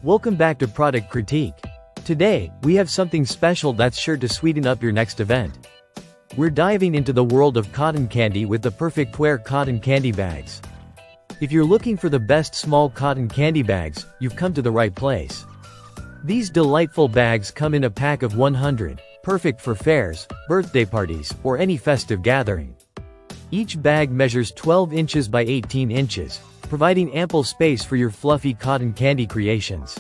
Welcome back to Product Critique. Today, we have something special that's sure to sweeten up your next event. We're diving into the world of cotton candy with the Perfectware cotton candy bags. If you're looking for the best small cotton candy bags, you've come to the right place. These delightful bags come in a pack of 100, perfect for fairs, birthday parties, or any festive gathering. Each bag measures 12 inches by 18 inches, providing ample space for your fluffy cotton candy creations.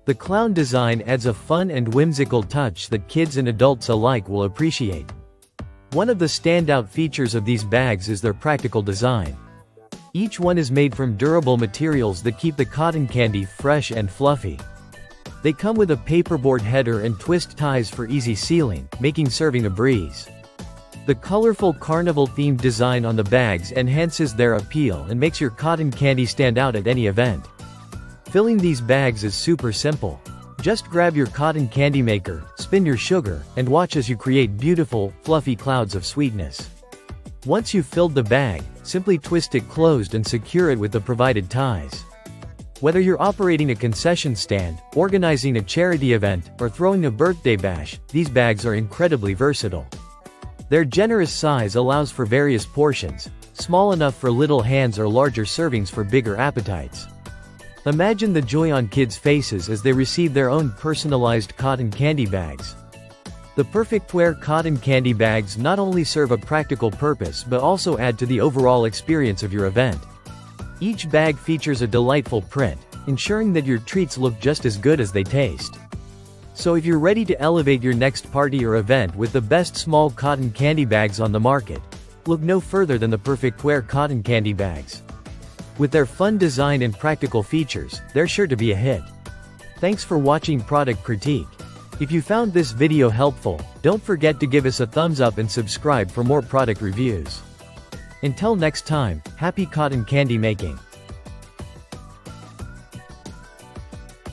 The clown design adds a fun and whimsical touch that kids and adults alike will appreciate. One of the standout features of these bags is their practical design. Each one is made from durable materials that keep the cotton candy fresh and fluffy. They come with a paperboard header and twist ties for easy sealing, making serving a breeze. The colorful carnival-themed design on the bags enhances their appeal and makes your cotton candy stand out at any event. Filling these bags is super simple. Just grab your cotton candy maker, spin your sugar, and watch as you create beautiful, fluffy clouds of sweetness. Once you've filled the bag, simply twist it closed and secure it with the provided ties. Whether you're operating a concession stand, organizing a charity event, or throwing a birthday bash, these bags are incredibly versatile. Their generous size allows for various portions, small enough for little hands or larger servings for bigger appetites. Imagine the joy on kids' faces as they receive their own personalized cotton candy bags. The Perfectware cotton candy bags not only serve a practical purpose but also add to the overall experience of your event. Each bag features a delightful print, ensuring that your treats look just as good as they taste. So if you're ready to elevate your next party or event with the best small cotton candy bags on the market, look no further than the Perfectware cotton candy bags. With their fun design and practical features, they're sure to be a hit. Thanks for watching Product Critique. If you found this video helpful, don't forget to give us a thumbs up and subscribe for more product reviews. Until next time, happy cotton candy making!